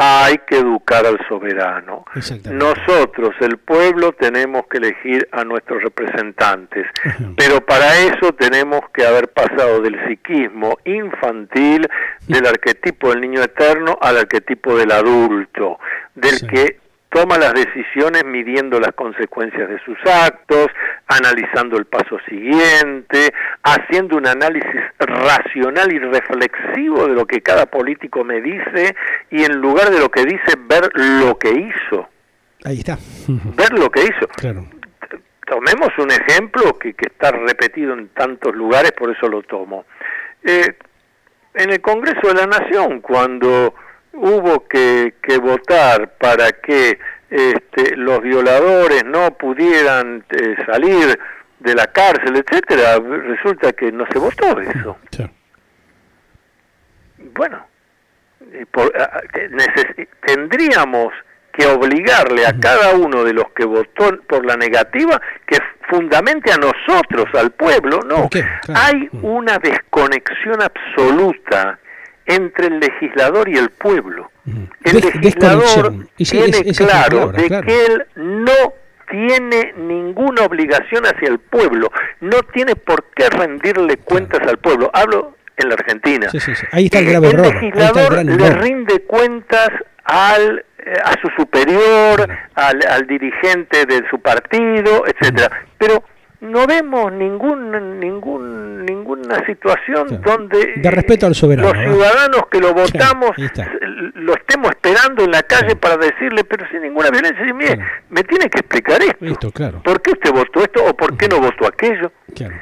Speaker 3: Hay que educar al soberano. Nosotros, el pueblo, tenemos que elegir a nuestros representantes, pero para eso tenemos que haber pasado del psiquismo infantil, del arquetipo del niño eterno, al arquetipo del adulto, del que toma las decisiones midiendo las consecuencias de sus actos, analizando el paso siguiente, haciendo un análisis racional y reflexivo de lo que cada político me dice, y en lugar de lo que dice, ver lo que hizo.
Speaker 2: Ahí está.
Speaker 3: Ver lo que hizo.
Speaker 2: Claro.
Speaker 3: Tomemos un ejemplo que está repetido en tantos lugares, por eso lo tomo. En el Congreso de la Nación, cuando hubo que votar para que los violadores no pudieran salir de la cárcel, etcétera, resulta que no se votó eso. Bueno, tendríamos que obligarle a cada uno de los que votó por la negativa que fundamente a nosotros, al pueblo. No,
Speaker 2: claro.
Speaker 3: Hay una desconexión absoluta entre el legislador y el pueblo. El legislador tiene claro que él no tiene ninguna obligación hacia el pueblo, no tiene por qué rendirle cuentas al pueblo. Hablo en la Argentina.
Speaker 2: Sí. Ahí está el grave error.
Speaker 3: El legislador le rinde cuentas a su superior, al dirigente de su partido, etcétera. Pero no vemos ninguna situación donde
Speaker 2: de respeto al soberano,
Speaker 3: los ciudadanos que lo votamos lo estemos esperando en la calle para decirle, pero sin ninguna violencia, mire, me tiene que explicar esto. ¿Por qué usted votó esto o por qué no votó aquello?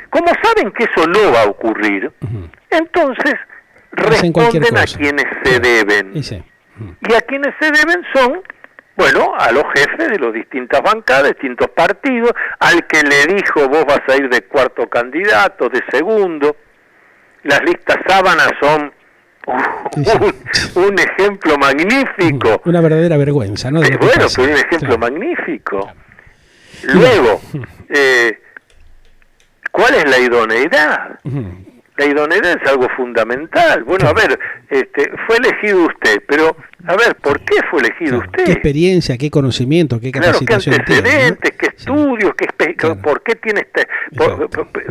Speaker 3: Como saben que eso no va a ocurrir, entonces responden a quienes se deben. Y a quienes se deben son, bueno, a los jefes de las distintas bancadas, distintos partidos, al que le dijo vos vas a ir de cuarto candidato, de segundo. Las listas sábanas son un ejemplo magnífico.
Speaker 2: Una verdadera vergüenza, ¿no?
Speaker 3: Pero un ejemplo magnífico. Luego, ¿cuál es la idoneidad? La idoneidad es algo fundamental. Bueno, a ver, fue elegido usted, pero, a ver, ¿por qué fue elegido usted?
Speaker 2: ¿Qué experiencia, qué conocimiento, qué capacitación
Speaker 3: qué antecedentes, qué estudios, por qué tiene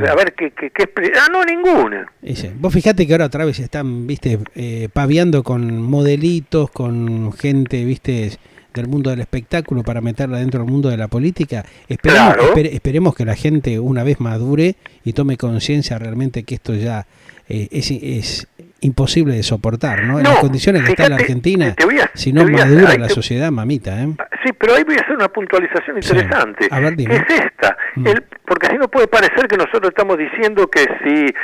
Speaker 3: a ver, no, ninguna.
Speaker 2: Vos fijate que ahora otra vez están, paviando con modelitos, con gente, del mundo del espectáculo para meterla dentro del mundo de la política. Esperemos que la gente una vez madure y tome conciencia realmente que esto ya es imposible de soportar, ¿no? En las condiciones que está en la Argentina, si no madura la sociedad, mamita,
Speaker 3: Sí, pero ahí voy a hacer una puntualización interesante.
Speaker 2: A ver, dime.
Speaker 3: ¿Qué es esta? Porque así no puede parecer que nosotros estamos diciendo que si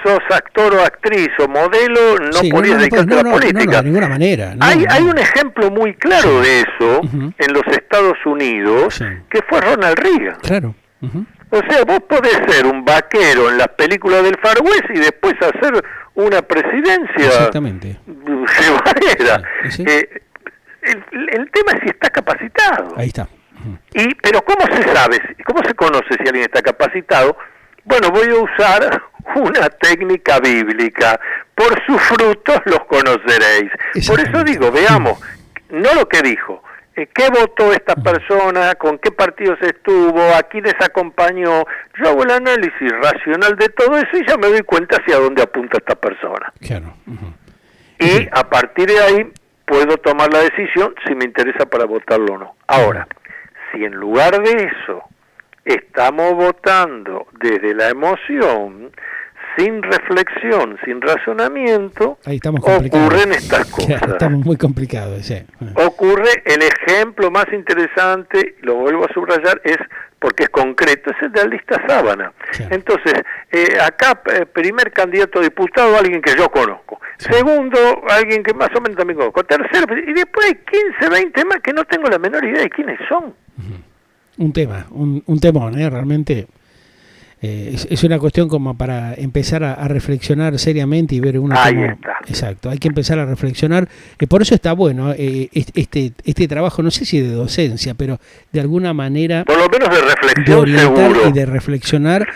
Speaker 3: sos actor o actriz o modelo, no podés dedicarte a la política.
Speaker 2: No, de ninguna manera.
Speaker 3: Hay un ejemplo muy claro de eso en los Estados Unidos, que fue Ronald Reagan.
Speaker 2: Claro.
Speaker 3: O sea, vos podés ser un vaquero en las películas del Far West y después hacer una presidencia llevadera. El tema es si está capacitado.
Speaker 2: Ahí está.
Speaker 3: Pero ¿cómo se sabe? ¿Cómo se conoce si alguien está capacitado? Bueno, voy a usar una técnica bíblica. Por sus frutos los conoceréis. Por eso digo, veamos, no lo que dijo. ¿Qué votó esta persona? ¿Con qué partidos estuvo? ¿A quiénes acompañó? Yo hago el análisis racional de todo eso y ya me doy cuenta hacia dónde apunta esta persona.
Speaker 2: Claro.
Speaker 3: Y a partir de ahí puedo tomar la decisión si me interesa para votarlo o no. Ahora, si en lugar de eso estamos votando desde la emoción, sin reflexión, sin razonamiento, ocurren estas cosas.
Speaker 2: Estamos muy complicados,
Speaker 3: Ocurre el ejemplo más interesante, lo vuelvo a subrayar, es porque es concreto, es el de la lista sábana. Entonces, acá, primer candidato a diputado, alguien que yo conozco. Segundo, alguien que más o menos también conozco. Tercero, y después hay 15, 20 más que no tengo la menor idea de quiénes son.
Speaker 2: Un temón, realmente. Es una cuestión como para empezar a reflexionar seriamente y ver
Speaker 3: está.
Speaker 2: Exacto, hay que empezar a reflexionar. Por eso está bueno este trabajo, no sé si de docencia, pero de alguna manera
Speaker 3: por lo menos de reflexión,
Speaker 2: de orientar
Speaker 3: seguro.
Speaker 2: Y de reflexionar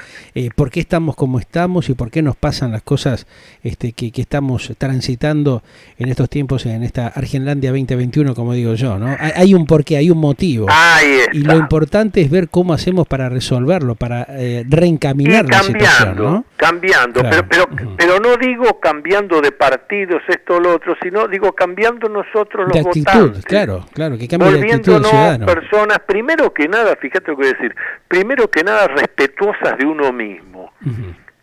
Speaker 2: por qué estamos como estamos y por qué nos pasan las cosas que estamos transitando en estos tiempos, en esta Argenlandia 2021, como digo yo, ¿no? Hay un porqué, hay un motivo. Y lo importante es ver cómo hacemos para resolverlo, para encaminar la situación, ¿no?
Speaker 3: Cambiando, claro. pero no digo cambiando de partidos, esto o lo otro, sino digo cambiando nosotros los votantes.
Speaker 2: Claro, que cambie la actitud del ciudadano.
Speaker 3: Personas, primero que nada, fíjate lo que voy a decir, primero que nada respetuosas de uno mismo.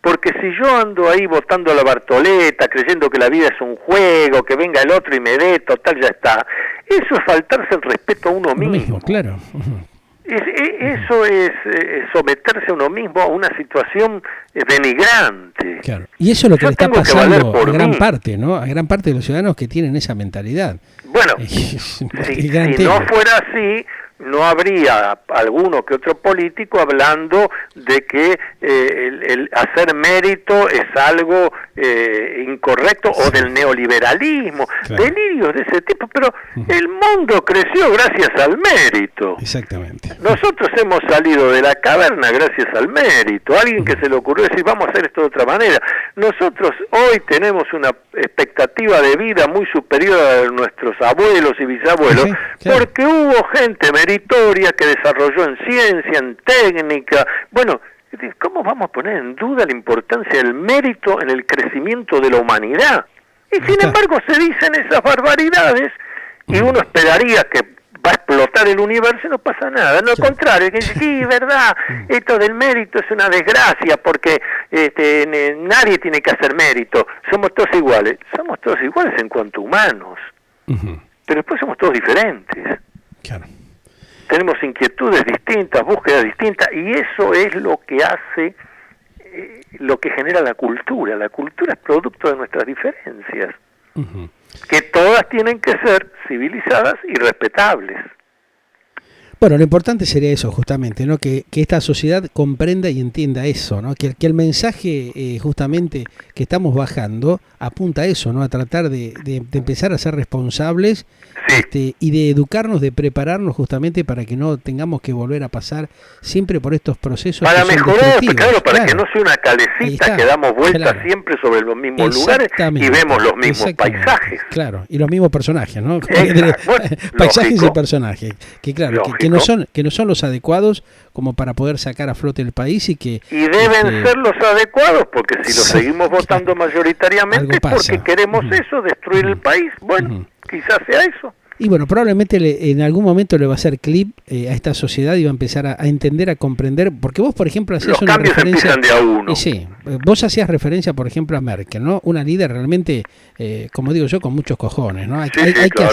Speaker 3: Porque si yo ando ahí votando a la Bartoleta, creyendo que la vida es un juego, que venga el otro y me dé, total, ya está. Eso es faltarse el respeto a uno mismo.
Speaker 2: Claro.
Speaker 3: Eso es someterse a uno mismo a una situación denigrante.
Speaker 2: Claro. Y eso es lo que le está pasando a gran parte, ¿no? A gran parte de los ciudadanos que tienen esa mentalidad.
Speaker 3: Bueno, si no fuera así, no habría alguno que otro político hablando de que el hacer mérito es algo incorrecto, o del neoliberalismo, claro, delirios de ese tipo, pero el mundo creció gracias al mérito.
Speaker 2: Exactamente.
Speaker 3: Nosotros hemos salido de la caverna gracias al mérito. Alguien que se le ocurrió decir, vamos a hacer esto de otra manera. Nosotros hoy tenemos una expectativa de vida muy superior a nuestros abuelos y bisabuelos, claro, porque hubo gente meritoria que desarrolló en ciencia, en técnica. Bueno, ¿cómo vamos a poner en duda la importancia del mérito en el crecimiento de la humanidad? Y sin embargo se dicen esas barbaridades y uno esperaría que va a explotar el universo y no pasa nada. No, al contrario, que sí, verdad, esto del mérito es una desgracia porque nadie tiene que hacer mérito. Somos todos iguales. Somos todos iguales en cuanto a humanos, pero después somos todos diferentes.
Speaker 2: Claro.
Speaker 3: Tenemos inquietudes distintas, búsquedas distintas, y eso es lo que hace, lo que genera la cultura. La cultura es producto de nuestras diferencias, que todas tienen que ser civilizadas y respetables.
Speaker 2: Bueno, lo importante sería eso, justamente, ¿no? Que esta sociedad comprenda y entienda eso, ¿no? Que el mensaje, justamente, que estamos bajando, apunta a eso, ¿no? A tratar de empezar a ser responsables, y de educarnos, de prepararnos justamente para que no tengamos que volver a pasar siempre por estos procesos.
Speaker 3: Para mejorar, claro, para que no sea una calecita que damos vueltas siempre sobre los mismos lugares y vemos los mismos paisajes.
Speaker 2: Claro, y los mismos personajes, ¿no?
Speaker 3: Bueno,
Speaker 2: paisajes y personajes, que claro, que no son los adecuados como para poder sacar a flote el país y
Speaker 3: deben ser los adecuados, porque si los seguimos votando mayoritariamente es porque queremos eso, destruir el país. Bueno, quizás sea eso.
Speaker 2: Y bueno, probablemente en algún momento le va a hacer clip a esta sociedad y va a empezar a entender, a comprender, porque vos, por ejemplo, hacías una referencia...
Speaker 3: Los cambios empiezan de a uno.
Speaker 2: Sí, vos hacías referencia, por ejemplo, a Merkel, ¿no? Una líder realmente, como digo yo, con muchos cojones, ¿no? Hay que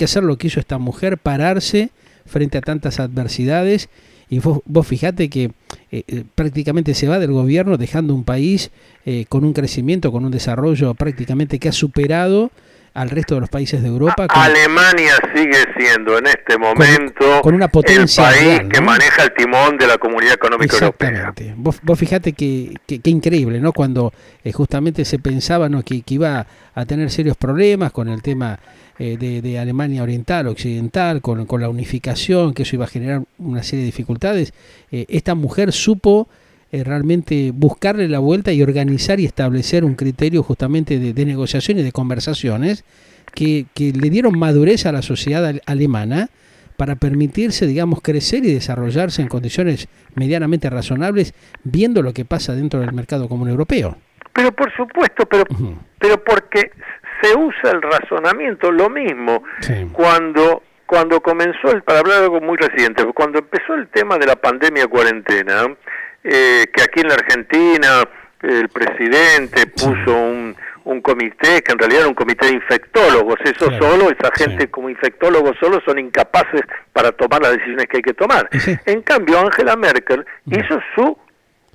Speaker 2: hacer lo que hizo esta mujer, pararse frente a tantas adversidades, y vos fijate que prácticamente se va del gobierno dejando un país con un crecimiento, con un desarrollo prácticamente que ha superado al resto de los países de Europa.
Speaker 3: Alemania sigue siendo en este momento
Speaker 2: con una potencia
Speaker 3: el país
Speaker 2: real, ¿no?,
Speaker 3: que maneja el timón de la Comunidad Económica Europea.
Speaker 2: Vos fijate que increíble, ¿no? Cuando justamente se pensaba, ¿no?, que iba a tener serios problemas con el tema de Alemania Oriental, Occidental, con la unificación, que eso iba a generar una serie de dificultades, esta mujer supo realmente buscarle la vuelta y organizar y establecer un criterio justamente de negociación y de conversaciones que le dieron madurez a la sociedad alemana para permitirse, digamos, crecer y desarrollarse en condiciones medianamente razonables, viendo lo que pasa dentro del mercado común europeo.
Speaker 3: Pero por supuesto, pero porque se usa el razonamiento, lo mismo, cuando comenzó, para hablar de algo muy reciente, cuando empezó el tema de la pandemia cuarentena, que aquí en la Argentina el presidente puso un comité, que en realidad era un comité de infectólogos, eso solo, esa gente como infectólogos solo son incapaces para tomar las decisiones que hay que tomar. En cambio, Angela Merkel hizo su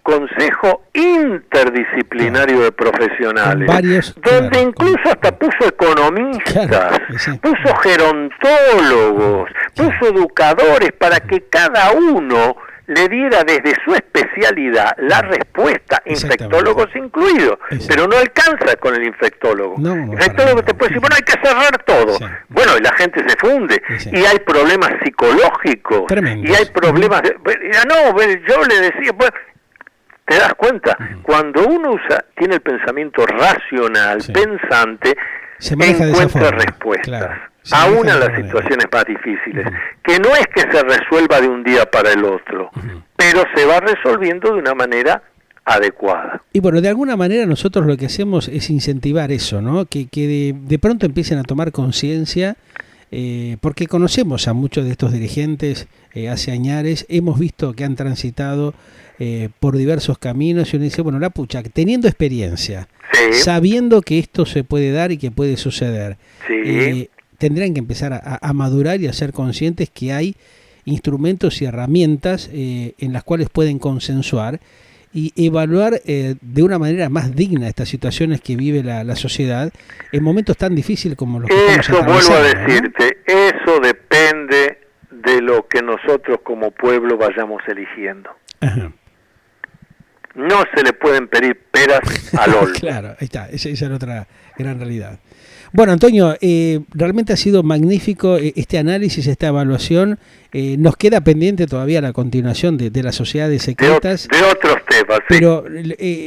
Speaker 3: consejo interdisciplinario de profesionales, donde incluso hasta puso economistas, puso gerontólogos, puso educadores, para que cada uno le diera desde su especialidad la respuesta, infectólogos incluidos, pero no alcanza con el infectólogo. El infectólogo te puede decir, bueno, hay que cerrar todo. Bueno, y la gente se funde, y hay problemas psicológicos, y hay problemas yo le decía, bueno, ¿te das cuenta? Cuando uno tiene el pensamiento racional, pensante, encuentra respuestas. Aún en las situaciones más difíciles, que no es que se resuelva de un día para el otro, pero se va resolviendo de una manera adecuada.
Speaker 2: Y bueno, de alguna manera nosotros lo que hacemos es incentivar eso, ¿no? Que de pronto empiecen a tomar conciencia, porque conocemos a muchos de estos dirigentes hace años, hemos visto que han transitado por diversos caminos, y uno dice, bueno, la pucha, teniendo experiencia, sabiendo que esto se puede dar y que puede suceder, tendrán que empezar a madurar y a ser conscientes que hay instrumentos y herramientas en las cuales pueden consensuar y evaluar de una manera más digna estas situaciones que vive la sociedad en momentos tan difíciles como los que estamos atravesando.
Speaker 3: Eso vuelvo a decirte, ¿no? Eso depende de lo que nosotros como pueblo vayamos eligiendo.
Speaker 2: Ajá.
Speaker 3: No se le pueden pedir peras al olmo.
Speaker 2: Claro, ahí está, esa es otra gran realidad. Bueno, Antonio, realmente ha sido magnífico este análisis, esta evaluación. Nos queda pendiente todavía la continuación de las sociedades secretas.
Speaker 3: De otros temas, sí.
Speaker 2: Pero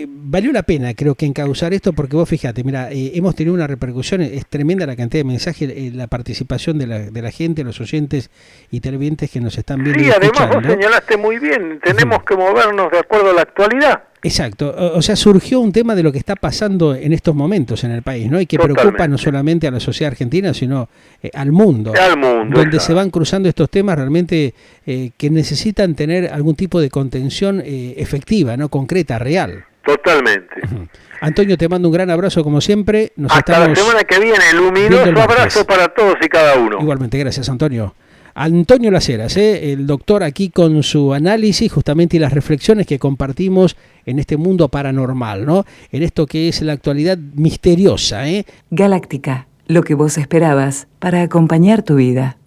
Speaker 2: valió la pena, creo que encauzar esto, porque vos fíjate, mira, hemos tenido una repercusión, es tremenda la cantidad de mensajes, la participación de la gente, los oyentes y televidentes que nos están viendo.
Speaker 3: Sí,
Speaker 2: y
Speaker 3: además
Speaker 2: escuchando.
Speaker 3: vos señalaste muy bien, tenemos que movernos de acuerdo a la actualidad.
Speaker 2: Exacto, o sea, surgió un tema de lo que está pasando en estos momentos en el país, ¿no? Y que preocupa no solamente a la sociedad argentina, sino al mundo.
Speaker 3: Al mundo.
Speaker 2: Donde se van cruzando estos temas realmente que necesitan tener algún tipo de contención efectiva, ¿no? Concreta, real.
Speaker 3: Totalmente.
Speaker 2: Antonio, te mando un gran abrazo como siempre.
Speaker 3: Hasta la semana que viene, luminoso abrazo para todos y cada uno.
Speaker 2: Igualmente, gracias, Antonio. Antonio Las Heras, el doctor aquí con su análisis justamente y las reflexiones que compartimos en este mundo paranormal, ¿no? En esto que es la actualidad misteriosa,
Speaker 1: Galáctica, lo que vos esperabas para acompañar tu vida.